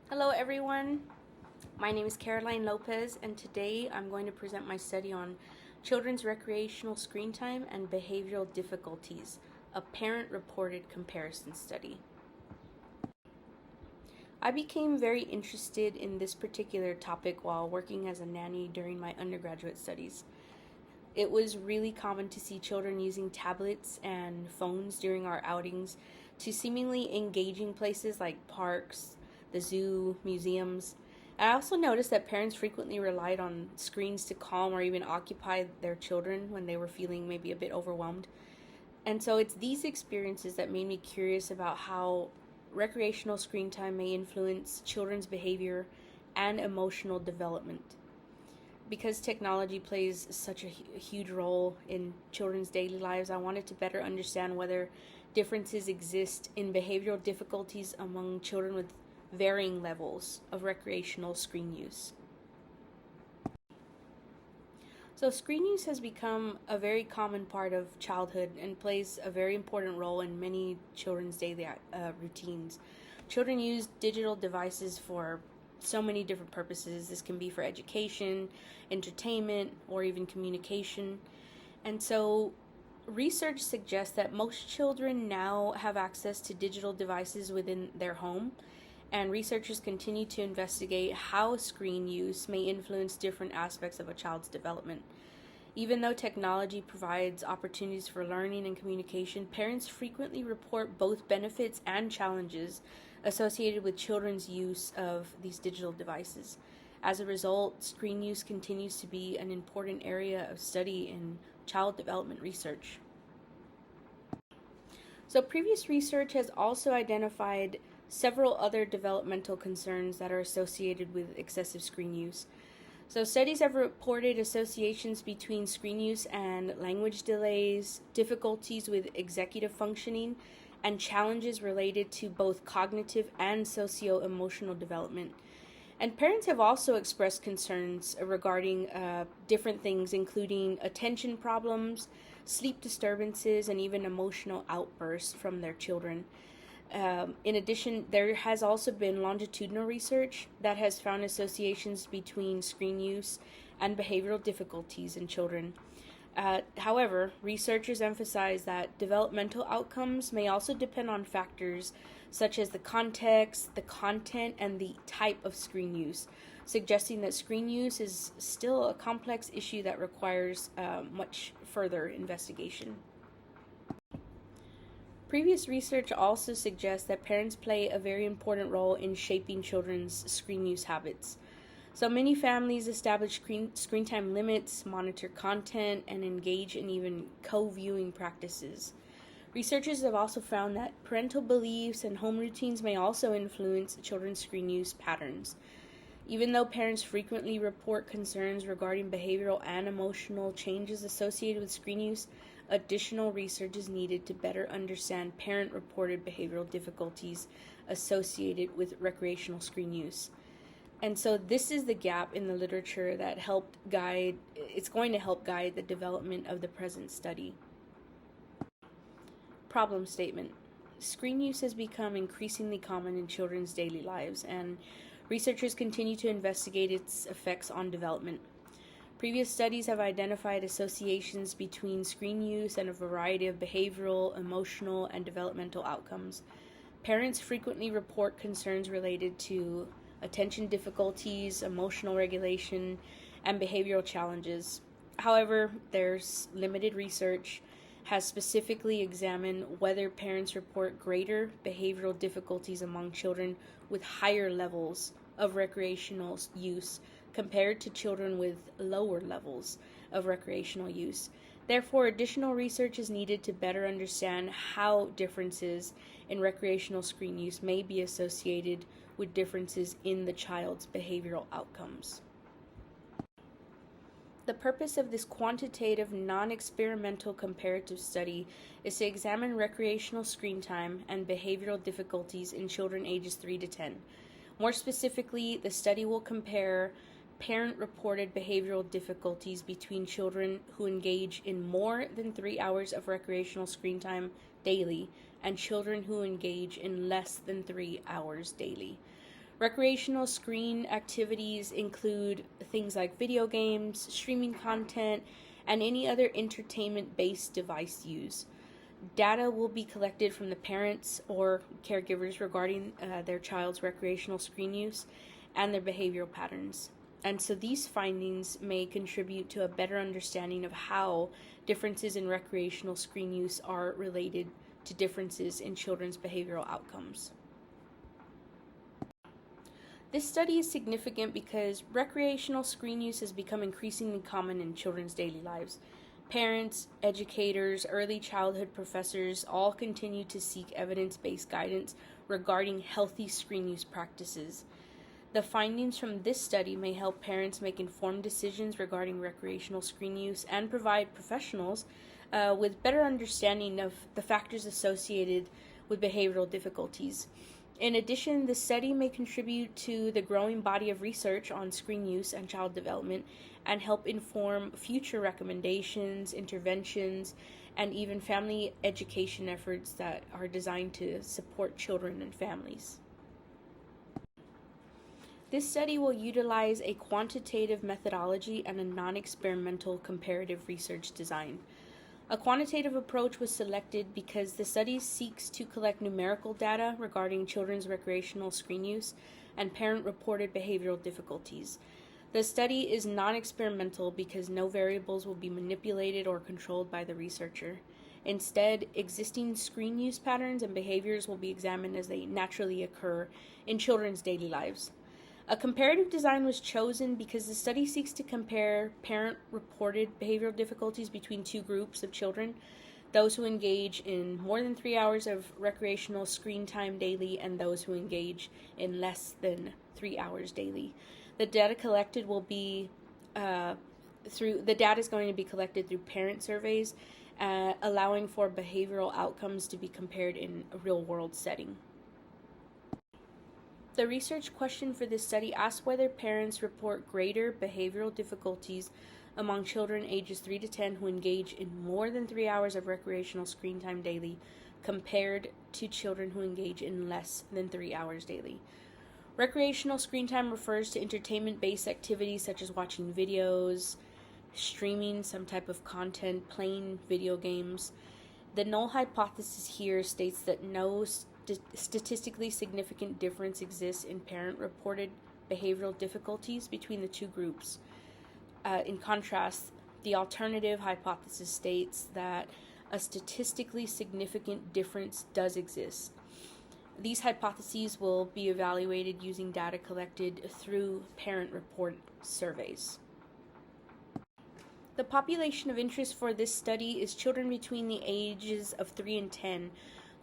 Hello everyone, my name is Caroline Lopez and today I'm going to present my study on children's recreational screen time and behavioral difficulties, a parent-reported comparison study. I became very interested in this particular topic while working as a nanny during my undergraduate studies. It was really common to see children using tablets and phones during our outings to seemingly engaging places like parks, the zoo, museums. And I also noticed that parents frequently relied on screens to calm or even occupy their children when they were feeling maybe a bit overwhelmed. And so it's these experiences that made me curious about how recreational screen time may influence children's behavior and emotional development. Because technology plays such a huge role in children's daily lives, I wanted to better understand whether differences exist in behavioral difficulties among children with varying levels of recreational screen use. So, screen use has become a very common part of childhood and plays a very important role in many children's daily routines. Children use digital devices for so many different purposes. This can be for education, entertainment, or even communication. And so, research suggests that most children now have access to digital devices within their home, and researchers continue to investigate how screen use may influence different aspects of a child's development. Even though technology provides opportunities for learning and communication, parents frequently report both benefits and challenges associated with children's use of these digital devices. As a result, screen use continues to be an important area of study in child development research. So, previous research has also identified several other developmental concerns that are associated with excessive screen use. So, studies have reported associations between screen use and language delays, difficulties with executive functioning, and challenges related to both cognitive and socio-emotional development. And parents have also expressed concerns regarding different things, including attention problems, sleep disturbances, and even emotional outbursts from their children. In addition, there has also been longitudinal research that has found associations between screen use and behavioral difficulties in children. However, researchers emphasize that developmental outcomes may also depend on factors such as the context, the content, and the type of screen use, suggesting that screen use is still a complex issue that requires much further investigation. Previous research also suggests that parents play a very important role in shaping children's screen use habits. So many families establish screen time limits, monitor content, and engage in even co-viewing practices. Researchers have also found that parental beliefs and home routines may also influence children's screen use patterns. Even though parents frequently report concerns regarding behavioral and emotional changes associated with screen use, additional research is needed to better understand parent-reported behavioral difficulties associated with recreational screen use. And so this is the gap in the literature that it's going to help guide the development of the present study. Problem statement. Screen use has become increasingly common in children's daily lives, and researchers continue to investigate its effects on development. Previous studies have identified associations between screen use and a variety of behavioral, emotional, and developmental outcomes. Parents frequently report concerns related to attention difficulties, emotional regulation, and behavioral challenges. However, there's limited research has specifically examined whether parents report greater behavioral difficulties among children with higher levels of recreational use compared to children with lower levels of recreational use. Therefore, additional research is needed to better understand how differences in recreational screen use may be associated with differences in the child's behavioral outcomes. The purpose of this quantitative, non-experimental comparative study is to examine recreational screen time and behavioral difficulties in children ages 3 to 10. More specifically, the study will compare parent-reported behavioral difficulties between children who engage in more than 3 hours of recreational screen time daily and children who engage in less than 3 hours daily. Recreational screen activities include things like video games, streaming content, and any other entertainment-based device use. Data will be collected from the parents or caregivers regarding their child's recreational screen use and their behavioral patterns. And so these findings may contribute to a better understanding of how differences in recreational screen use are related to differences in children's behavioral outcomes. This study is significant because recreational screen use has become increasingly common in children's daily lives. Parents, educators, early childhood professors all continue to seek evidence-based guidance regarding healthy screen use practices. The findings from this study may help parents make informed decisions regarding recreational screen use and provide professionals with better understanding of the factors associated with behavioral difficulties. In addition, the study may contribute to the growing body of research on screen use and child development and help inform future recommendations, interventions, and even family education efforts that are designed to support children and families. This study will utilize a quantitative methodology and a non-experimental comparative research design. A quantitative approach was selected because the study seeks to collect numerical data regarding children's recreational screen use and parent-reported behavioral difficulties. The study is non-experimental because no variables will be manipulated or controlled by the researcher. Instead, existing screen use patterns and behaviors will be examined as they naturally occur in children's daily lives. A comparative design was chosen because the study seeks to compare parent-reported behavioral difficulties between two groups of children, those who engage in more than 3 hours of recreational screen time daily and those who engage in less than 3 hours daily. The data collected will be the data is going to be collected through parent surveys, allowing for behavioral outcomes to be compared in a real-world setting. The research question for this study asked whether parents report greater behavioral difficulties among children ages 3 to 10 who engage in more than 3 hours of recreational screen time daily compared to children who engage in less than 3 hours daily. Recreational screen time refers to entertainment-based activities such as watching videos, streaming some type of content, playing video games. The null hypothesis here states that no statistically significant difference exists in parent-reported behavioral difficulties between the two groups. In contrast, the alternative hypothesis states that a statistically significant difference does exist. These hypotheses will be evaluated using data collected through parent-reported surveys. The population of interest for this study is children between the ages of 3 and 10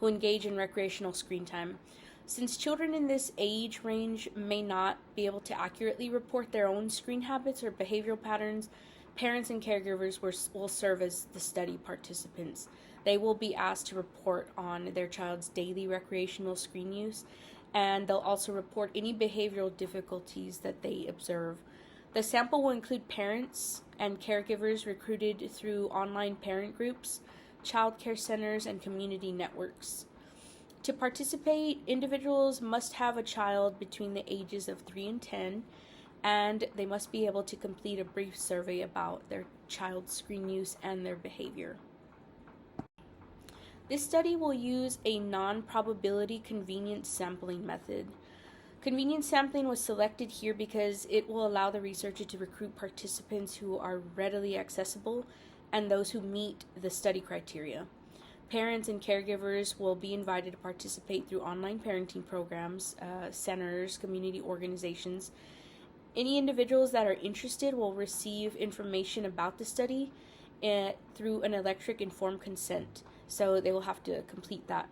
who engage in recreational screen time. Since children in this age range may not be able to accurately report their own screen habits or behavioral patterns, parents and caregivers will serve as the study participants. They will be asked to report on their child's daily recreational screen use, and they'll also report any behavioral difficulties that they observe. The sample will include parents and caregivers recruited through online parent groups, child care centers, and community networks. To participate, individuals must have a child between the ages of 3 and 10, and they must be able to complete a brief survey about their child's screen use and their behavior. This study will use a non-probability convenience sampling method. Convenience sampling was selected here because it will allow the researcher to recruit participants who are readily accessible and those who meet the study criteria. Parents and caregivers will be invited to participate through online parenting programs, centers, community organizations. Any individuals that are interested will receive information about the study through an electronic informed consent, so they will have to complete that.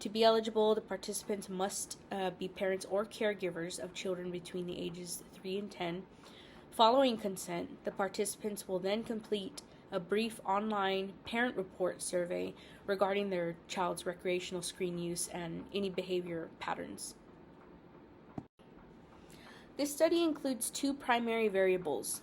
To be eligible, the participants must be parents or caregivers of children between the ages 3 and 10. Following consent, the participants will then complete a brief online parent report survey regarding their child's recreational screen use and any behavior patterns. This study includes 2 primary variables.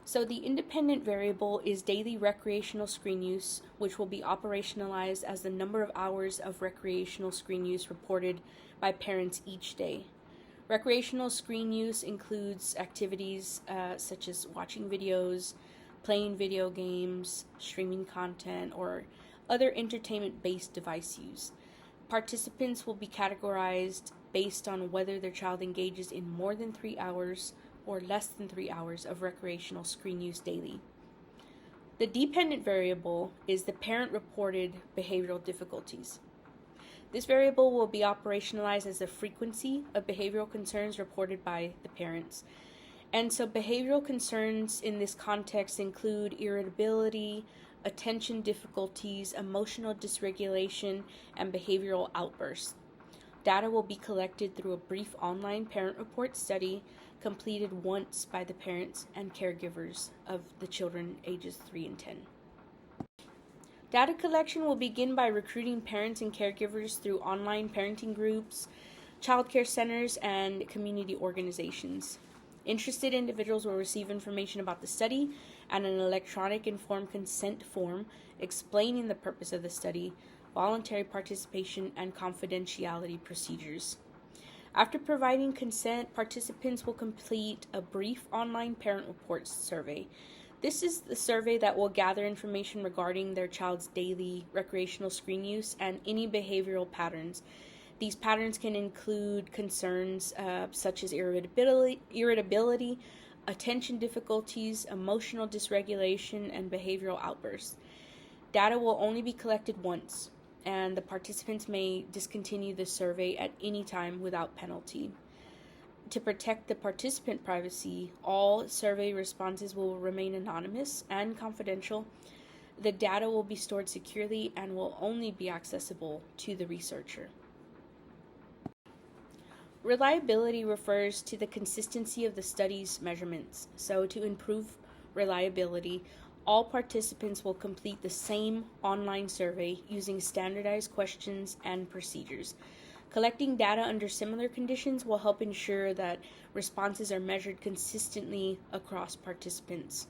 So the independent variable is daily recreational screen use, which will be operationalized as the number of hours of recreational screen use reported by parents each day. Recreational screen use includes activities such as watching videos, playing video games, streaming content, or other entertainment-based device use. Participants will be categorized based on whether their child engages in more than 3 hours or less than 3 hours of recreational screen use daily. The dependent variable is the parent-reported behavioral difficulties. This variable will be operationalized as the frequency of behavioral concerns reported by the parents. And so behavioral concerns in this context include irritability, attention difficulties, emotional dysregulation, and behavioral outbursts. Data will be collected through a brief online parent report study completed once by the parents and caregivers of the children ages 3 and 10. Data collection will begin by recruiting parents and caregivers through online parenting groups, childcare centers, and community organizations. Interested individuals will receive information about the study and an electronic informed consent form explaining the purpose of the study, voluntary participation, and confidentiality procedures. After providing consent, participants will complete a brief online parent report survey. This is the survey that will gather information regarding their child's daily recreational screen use and any behavioral patterns. These patterns can include concerns such as irritability, attention difficulties, emotional dysregulation, and behavioral outbursts. Data will only be collected once, and the participants may discontinue the survey at any time without penalty. To protect the participant privacy, all survey responses will remain anonymous and confidential. The data will be stored securely and will only be accessible to the researcher. Reliability refers to the consistency of the study's measurements. So to improve reliability, all participants will complete the same online survey using standardized questions and procedures. Collecting data under similar conditions will help ensure that responses are measured consistently across participants.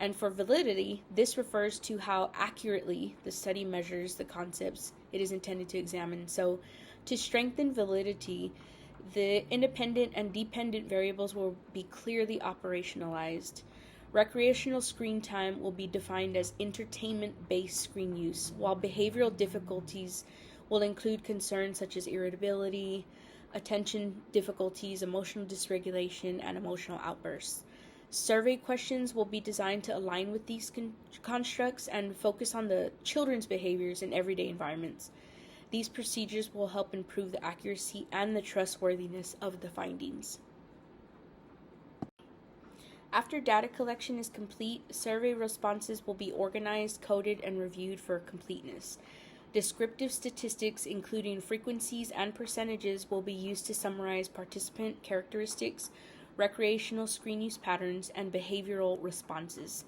And for validity, this refers to how accurately the study measures the concepts it is intended to examine. So to strengthen validity, the independent and dependent variables will be clearly operationalized. Recreational screen time will be defined as entertainment-based screen use, while behavioral difficulties will include concerns such as irritability, attention difficulties, emotional dysregulation, and emotional outbursts. Survey questions will be designed to align with these constructs and focus on the children's behaviors in everyday environments. These procedures will help improve the accuracy and the trustworthiness of the findings. After data collection is complete, survey responses will be organized, coded, and reviewed for completeness. Descriptive statistics, including frequencies and percentages, will be used to summarize participant characteristics, recreational screen use patterns, and behavioral responses.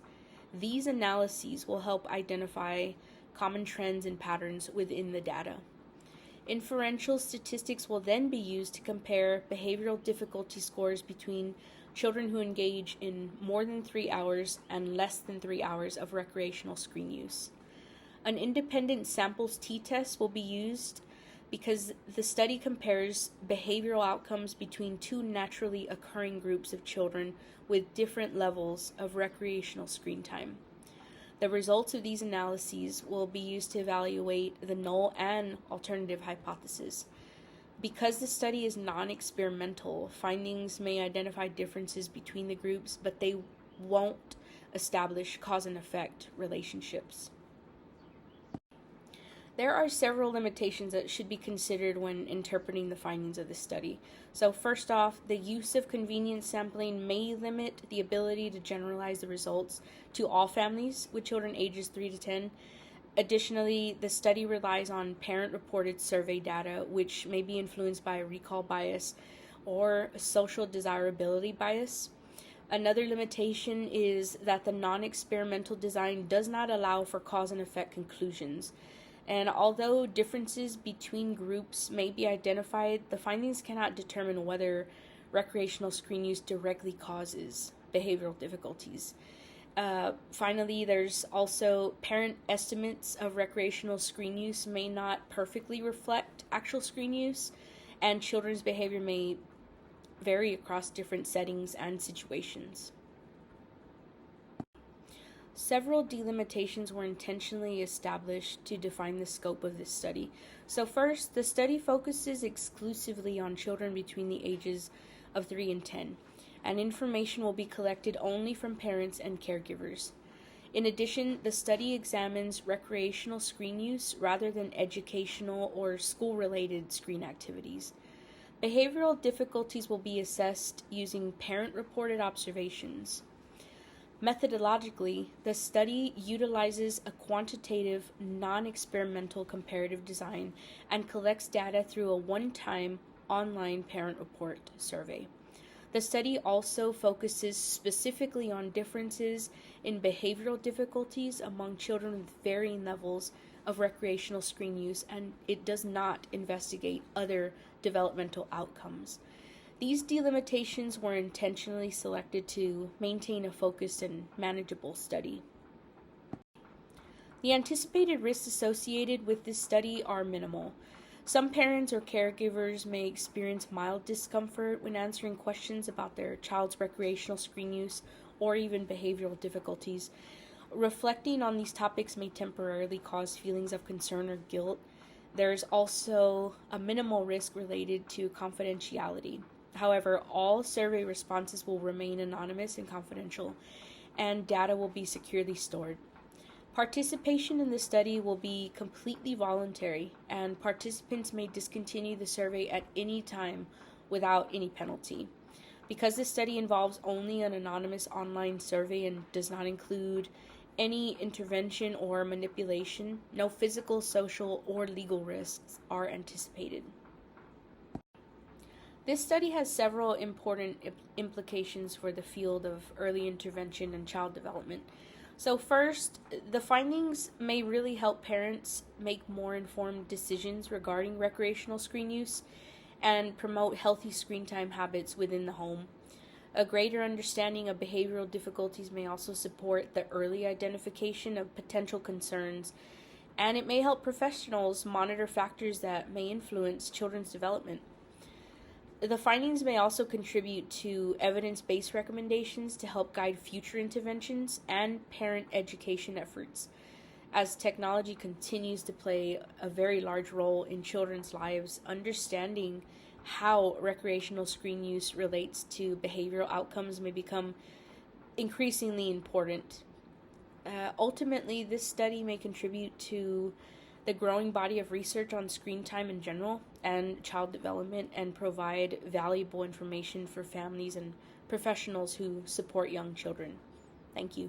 These analyses will help identify common trends and patterns within the data. Inferential statistics will then be used to compare behavioral difficulty scores between children who engage in more than 3 hours and less than 3 hours of recreational screen use. An independent samples t-test will be used because the study compares behavioral outcomes between two naturally occurring groups of children with different levels of recreational screen time. The results of these analyses will be used to evaluate the null and alternative hypothesis. Because the study is non-experimental, findings may identify differences between the groups, but they won't establish cause and effect relationships. There are several limitations that should be considered when interpreting the findings of the study. So first off, the use of convenience sampling may limit the ability to generalize the results to all families with children ages 3 to 10. Additionally, the study relies on parent-reported survey data, which may be influenced by a recall bias or a social desirability bias. Another limitation is that the non-experimental design does not allow for cause and effect conclusions. And although differences between groups may be identified, the findings cannot determine whether recreational screen use directly causes behavioral difficulties. Finally, there's also parent estimates of recreational screen use may not perfectly reflect actual screen use, and children's behavior may vary across different settings and situations. Several delimitations were intentionally established to define the scope of this study. So first, the study focuses exclusively on children between the ages of 3 and 10, and information will be collected only from parents and caregivers. In addition, the study examines recreational screen use rather than educational or school-related screen activities. Behavioral difficulties will be assessed using parent-reported observations. Methodologically, the study utilizes a quantitative, non-experimental comparative design and collects data through a one-time online parent report survey. The study also focuses specifically on differences in behavioral difficulties among children with varying levels of recreational screen use, and it does not investigate other developmental outcomes. These delimitations were intentionally selected to maintain a focused and manageable study. The anticipated risks associated with this study are minimal. Some parents or caregivers may experience mild discomfort when answering questions about their child's recreational screen use or even behavioral difficulties. Reflecting on these topics may temporarily cause feelings of concern or guilt. There's also a minimal risk related to confidentiality. However, all survey responses will remain anonymous and confidential, and data will be securely stored. Participation in the study will be completely voluntary, and participants may discontinue the survey at any time without any penalty. Because this study involves only an anonymous online survey and does not include any intervention or manipulation, no physical, social, or legal risks are anticipated. This study has several important implications for the field of early intervention and child development. So first, the findings may really help parents make more informed decisions regarding recreational screen use and promote healthy screen time habits within the home. A greater understanding of behavioral difficulties may also support the early identification of potential concerns, and it may help professionals monitor factors that may influence children's development. The findings may also contribute to evidence-based recommendations to help guide future interventions and parent education efforts. As technology continues to play a very large role in children's lives, understanding how recreational screen use relates to behavioral outcomes may become increasingly important. Ultimately, this study may contribute to the growing body of research on screen time in general and child development and provide valuable information for families and professionals who support young children. Thank you.